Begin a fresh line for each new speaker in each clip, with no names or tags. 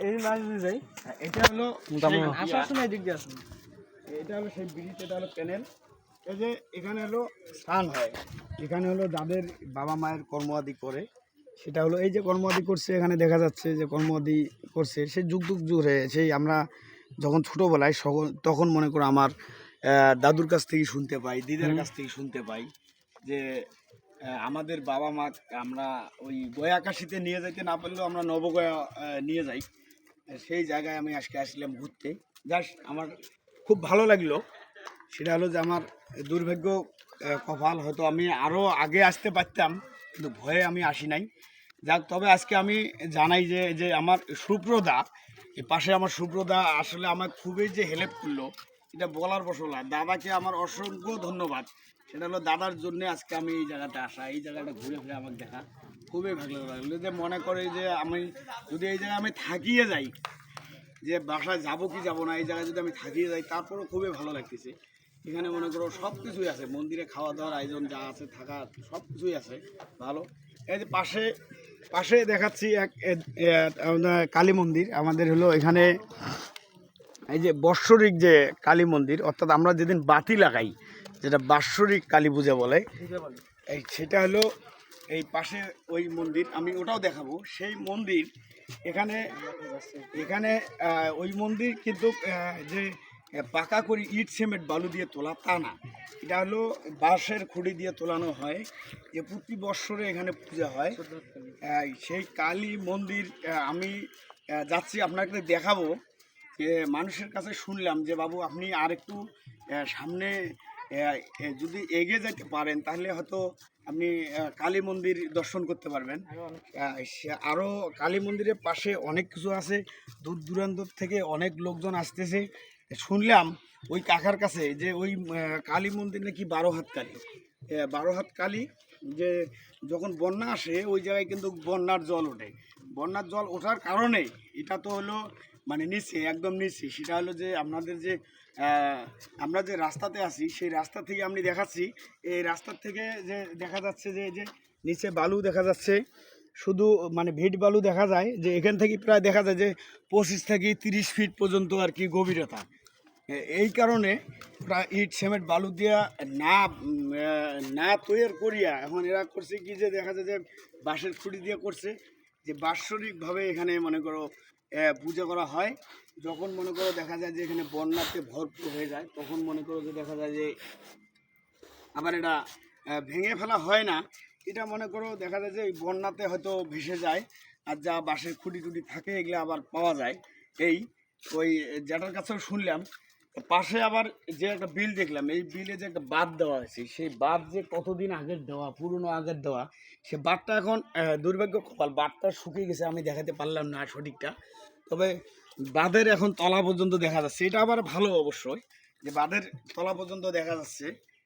এই মাছ যাই
এটা হলো
আসার সময় দিক দিয়ে আসুন।
এটা হলো সেই ব্রিজ, এটা হলো প্যানেল। এই যে এখানে হলো স্নান হয়, এখানে হলো যাদের বাবা মায়ের কর্মআদি করে সেটা হলো এই যে কর্মআদি করছে, এখানে দেখা যাচ্ছে যে কর্মআদি করছে সে যুগ যুগ ধরে। সেই আমরা যখন ছোটোবেলায় তখন মনে করো আমার দাদুর কাছ থেকে শুনতে পাই, দিদার কাছ থেকে শুনতে পাই যে আমাদের বাবা মা আমরা ওই গয়াকাশিতে নিয়ে যাইতে না পারলেও আমরা নবগয়া নিয়ে যাই। সেই জায়গায় আমি আজকে আসলাম ঘুরতে। জাস্ট আমার খুব ভালো লাগলো। সেটা হলো যে আমার দুর্ভাগ্য কপাল, হয়তো আমি আরও আগে আসতে পারতাম কিন্তু ভয়ে আমি আসি নাই। যাক, তবে আজকে আমি জানাই যে যে আমার সুব্রদা, এই পাশে আমার সুব্রদা আসলে আমার খুবই যে হেল্প করলো এটা বলার বসল না। দাদাকে আমার অসংখ্য ধন্যবাদ। সেটা হলো দাদার জন্য আজকে আমি এই জায়গাটা আসা, এই জায়গাটা ঘুরে ফিরে আমাকে দেখা খুবই ভালো লাগলো। যে মনে করে যে আমি যদি এই জায়গায় আমি থাকিয়ে যাই, যে বাসায় যাবো কি যাবো না, এই জায়গায় যদি আমি থাকিয়ে যাই তারপরেও খুবই ভালো লাগতেছে। এখানে মনে করো সব কিছুই আছে, মন্দিরে খাওয়া দাওয়ার আয়োজন যা আছে, থাকা সব কিছুই আছে ভালো। এই যে পাশে পাশে দেখাচ্ছি এক কালী মন্দির আমাদের হলো এখানে। এই যে বাৎসরিক যে কালী মন্দির, অর্থাৎ আমরা যেদিন বাতি লাগাই, যেটা বাৎসরিক কালী পূজা বলে, এই সেটা হলো এই পাশে ওই মন্দির। আমি ওটাও দেখাবো সেই মন্দির। এখানে এখানে ওই মন্দির কিন্তু যে পাকা করে ইট সিমেন্ট বালু দিয়ে তোলা তা না, এটা হলো বাঁশের খুঁড়ি দিয়ে তোলানো হয়। যে প্রতি বৎসরে এখানে পূজা হয়। সেই কালী মন্দির আমি যাচ্ছি আপনাকে দেখাবো। যে মানুষের কাছে শুনলাম যে বাবু আপনি আর একটু সামনে যদি এগিয়ে যেতে পারেন তাহলে হয়তো আপনি কালী মন্দির দর্শন করতে পারবেন। আরও কালী মন্দিরের পাশে অনেক কিছু আছে, দূর দূরান্ত থেকে অনেক লোকজন আসতেছে। শুনলাম ওই কাকার কাছে যে ওই কালী মন্দির নাকি 12 হাত কালী, 12 হাত কালী। যে যখন বন্যা আসে ওই জায়গায় কিন্তু বন্যার জল ওঠে। বন্যার জল ওঠার কারণে এটা তো হলো মানে নিচে, একদম নিচে। সেটা হলো যে আপনাদের যে আমরা যে রাস্তাতে আছি সেই রাস্তা থেকে আমি দেখাচ্ছি। এই রাস্তার থেকে যে দেখা যাচ্ছে যে যে নিচে বালু দেখা যাচ্ছে, শুধু মানে ভিট বালু দেখা যায়। যে এখান থেকে প্রায় দেখা যায় যে 25 থেকে 30 ফিট পর্যন্ত আর কি গভীরতা। এই কারণে প্রায় ইট সিমেন্ট বালু দিয়া না না তৈরি করিয়া এখন এরা করছে কি যে দেখা যায় যে বাঁশের খুঁড়ি দিয়ে করছে। যে বাৎসরিকভাবে এখানে মনে করো পূজা করা হয়। যখন মনে করো দেখা যায় যে এখানে বন্যাতে ভরপুর হয়ে যায় তখন মনে করো যে দেখা যায় যে আবার এটা ভেঙে ফেলা হয় না। এটা মনে করো দেখা যায় যে এই বন্যাতে হয়তো ভেসে যায়, আর যা বাঁশের খুঁটি টুটি থাকে এগুলো আবার পাওয়া যায়। এই ওই যেটার কাছেও শুনলাম পাশে আবার যে একটা বিল দেখলাম, এই বিলে যে একটা বাঁধ দেওয়া হয়েছে, সেই বাঁধ যে কতদিন আগের দেওয়া, পুরনো আগের দেওয়া, সে বাঁধটা এখন দুর্ভাগ্য কপাল বাঁধটা শুকিয়ে গেছে। আমি দেখাতে পারলাম না সঠিকটা, তবে বাঁধের এখন তলা পর্যন্ত দেখা যাচ্ছে। এটা আবার ভালো অবশ্যই যে বাঁধের তলা পর্যন্ত দেখা যাচ্ছে।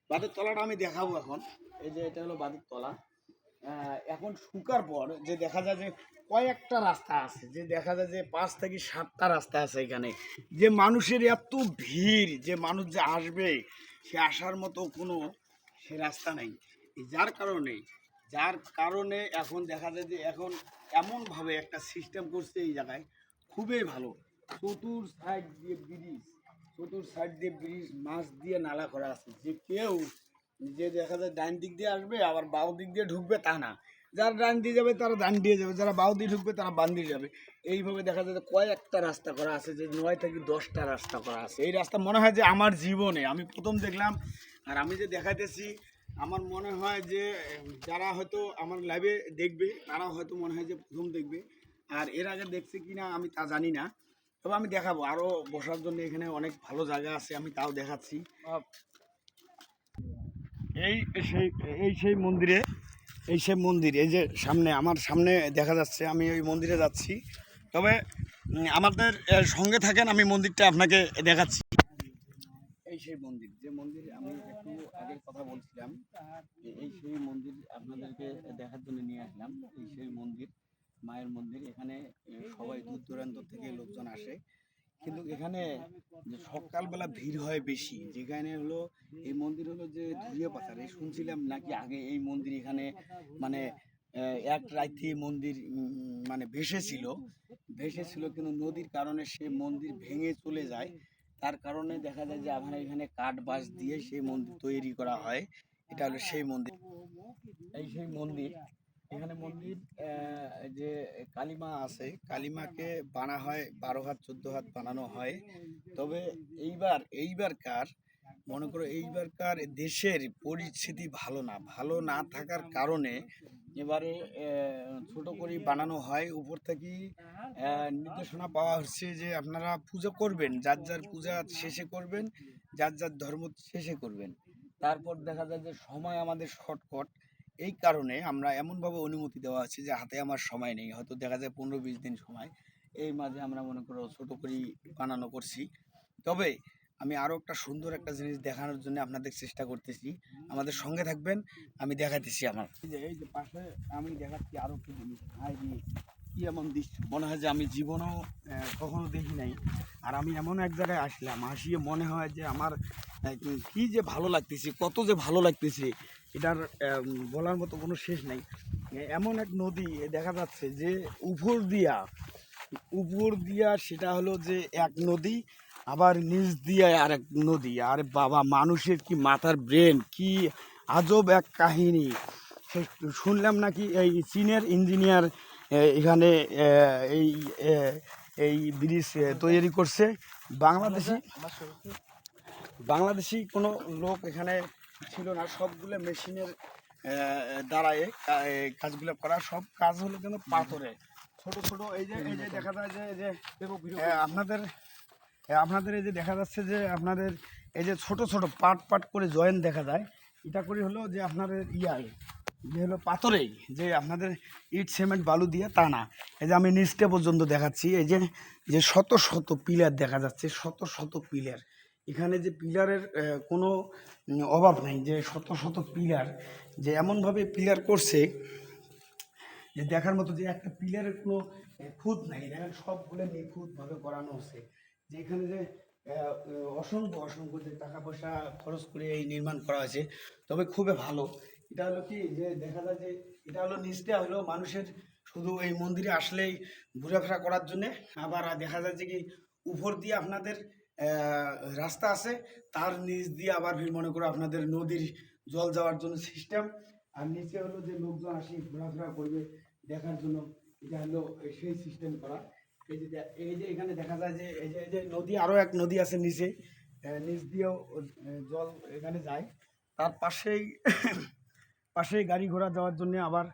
বাঁধের তলাটা আমি দেখাবো এখন। এই যে এটা হলো বাঁধের তলা। এখন শুকার পর যে দেখা যায় যে কয়েকটা রাস্তা আছে, যে দেখা যায় যে 5 থেকে 7টা রাস্তা আছে এখানে। যে মানুষের এত ভিড়, যে মানুষ যে আসবে সে আসার মতো কোনো সে রাস্তা নেই। যার কারণে এখন দেখা যায় যে এখন এমনভাবে একটা সিস্টেম করছে এই জায়গায় খুবই ভালো। চতুর সাইড দিয়ে ব্রিজ মাছ দিয়ে নালা করা আছে। যে কেউ যে দেখা যায় ডান দিক দিয়ে আসবে আবার বাউ দিক দিয়ে ঢুকবে তা না, যারা ডান দিয়ে যাবে তারা ডান দিয়ে যাবে, যারা বাউ দিয়ে ঢুকবে তারা বাম দিয়ে যাবে। এইভাবে দেখা যায় যে কয়েকটা রাস্তা করা আছে, যে 9 থেকে 10টা রাস্তা করা আছে। এই রাস্তা মনে হয় যে আমার জীবনে আমি প্রথম দেখলাম। আর আমি যে দেখাইতেছি আমার মনে হয় যে যারা হয়তো আমার লাইভে দেখবে তারা হয়তো মনে হয় যে প্রথম দেখবে। আর এর আগে দেখছে কি না আমি তা জানি না, তবে আমি দেখাবো। আরও বসার জন্য এখানে অনেক ভালো জায়গা আছে, আমি তাও দেখাচ্ছি। এই সেই এই সেই মন্দিরে এই সেই মন্দির, এই যে সামনে আমার সামনে দেখা যাচ্ছে, আমি ওই মন্দিরে যাচ্ছি। তবে আমাদের সঙ্গে থাকেন, আমি মন্দিরটা আপনাকে দেখাচ্ছি। এই সেই মন্দির, যে মন্দির আমি একটু আগের কথা বলছিলাম, এই সেই মন্দির আপনাদেরকে দেখার জন্য নিয়ে আসলাম। এই সেই মন্দির, মায়ের মন্দির। এখানে সবাই দূর দূরান্ত থেকে লোকজন আসে, কিন্তু এখানে যে সকালবেলা ভিড় হয় বেশি। যেখানে হলো এই মন্দির হলো যে ধুয়ে পাতার, এই শুনছিলাম নাকি আগে এই মন্দির এখানে মানে এক রাইতে মন্দির মানে ভেসেছিল কিন্তু নদীর কারণে সে মন্দির ভেঙে চলে যায়। তার কারণে দেখা যায় যে আমরা এখানে কাঠ বাঁশ দিয়ে সেই মন্দির তৈরি করা হয়। এটা হলো সেই মন্দির, সেই মন্দির। এখানে মন্দির যে কালিমা আছে, কালিমাকে বানা হয় 12 হাত 14 হাত বানানো হয়। তবে এইবারকার মনে করো এইবারকার দেশের পরিস্থিতি ভালো না থাকার কারণে এবারে ছোট করে বানানো হয়। উপর থেকে নির্দেশনা পাওয়া হচ্ছে যে আপনারা পুজো করবেন, যার যার পূজা শেষে করবেন, যার যার ধর্ম শেষে করবেন। তারপর দেখা যায় যে সময় আমাদের শর্টকট, এই কারণে আমরা এমনভাবে অনুমতি দেওয়া আছে যে হাতে আমার সময় নেই, হয়তো দেখা যায় 15-20 দিন সময়, এই মাঝে আমরা মনে করো ছোট করেই বানানো করছি। তবে আমি আরও একটা সুন্দর একটা জিনিস দেখানোর জন্য আপনাদের চেষ্টা করতেছি, আমাদের সঙ্গে থাকবেন, আমি দেখাতেছি। আমার এই যে পাশে আমি দেখাচ্ছি আরও একটু জিনিস, কি এমন দৃশ্য মনে হয় যে আমি জীবনেও কখনো দেখি নাই। আর আমি এমন এক জায়গায় আসিয়ে মনে হয় যে আমার কি যে ভালো লাগতেছে, কত যে ভালো লাগতেছে, এটার বলার মতো কোনো শেষ নাই। এমন এক নদী দেখা যাচ্ছে যে উপর দিয়া সেটা হলো যে এক নদী, আবার নিচ দিয়ে আর এক নদী। আর বাবা, মানুষের কি মাথার ব্রেন, কি আজব এক কাহিনী। শুনলাম নাকি এই চীনের ইঞ্জিনিয়ার এখানে এই এই ব্রিজ তৈরি করছে। বাংলাদেশি কোনো লোক এখানে ছিল না, সবগুলো মেশিনের দ্বারায় কাজগুলো করা। সব কাজ হলো যেন পাথরে ছোট ছোট। এই যে দেখা যায় যে আপনাদের এই যে দেখা যাচ্ছে যে আপনাদের এই যে ছোট ছোট পাট করে জয়েন্ট দেখা যায়, এটা করে হলো যে আপনাদের যে হলো পাথরেই, যে আপনাদের ইট সিমেন্ট বালু দিয়ে তা না। এই যে আমি নিচটা পর্যন্ত দেখাচ্ছি, এই যে শত শত পিলার দেখা যাচ্ছে, শত শত পিলার। এখানে যে পিলারের কোনো অভাব নেই, যে শত শত পিলার, যে এমনভাবে পিলার করছে যে দেখার মতো, যে একটা পিলারের কোনো খুঁত নাই। দেখেন সবগুলো নিখুঁতভাবে করানো হচ্ছে। যে এখানে যে অসংখ্য যে টাকা পয়সা খরচ করে এই নির্মাণ করা হয়েছে, তবে খুবই ভালো। এটা হলো কি যে দেখা যায় যে এটা হলো নিচটা হলো মানুষের শুধু এই মন্দিরে আসলেই ঘোরাফেরা করার জন্যে। আবার দেখা যায় যে কি উপর দিয়ে আপনাদের রাস্তা আছে, তার নিচ দিয়ে আবার মনে করো আপনাদের নদীর জল যাওয়ার জন্য সিস্টেম। আর নিচে হলো যে লোকজন আসি ঘোরাফেরা করবে দেখার জন্য, এটা হলো সেই সিস্টেম করা। এই যে এখানে দেখা যায় যে এই যে নদী, আরও এক নদী আছে নিচে, নিচ দিয়েও জল এখানে যায়। তার পাশেই গাড়ি ঘোড়া যাওয়ার জন্য আবার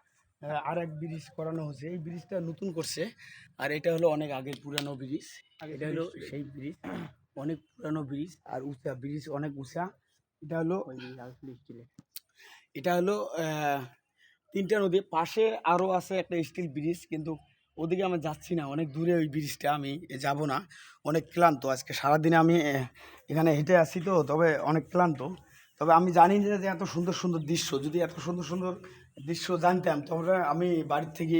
আর এক ব্রিজ করানো হচ্ছে। এই ব্রিজটা নতুন করছে, আর এটা হলো অনেক আগের পুরানো ব্রিজ। এটা হলো সেই ব্রিজ, অনেক পুরানো ব্রিজ, আর উঁচা ব্রিজ, অনেক উঁচা। এটা হলো 3টা নদী। পাশে আরও আছে একটা স্টিল ব্রিজ, কিন্তু ওদিকে আমি যাচ্ছি না, অনেক দূরে ওই ব্রিজটা, আমি যাব না। অনেক ক্লান্ত আজকে সারাদিনে আমি এখানে হেঁটে আসি, তো তবে অনেক ক্লান্ত। তবে আমি জানি যে এত সুন্দর সুন্দর দৃশ্য, যদি এত সুন্দর সুন্দর দৃশ্য জানতাম তাহলে আমি বাড়ির থেকে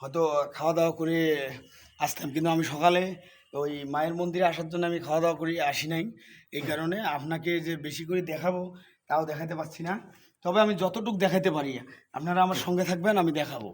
হয়তো খাওয়া দাওয়া করে আসতাম। কিন্তু আমি সকালে ওই মায়ের মন্দিরে আসার জন্য আমি খাওয়া দাওয়া করে আসি নাই। এই কারণে আপনাকে যে বেশি করে দেখাবো তাও দেখাতে পারছি না। তবে আমি যতটুকু দেখাতে পারি আপনারা আমার সঙ্গে থাকবেন, আমি দেখাবো।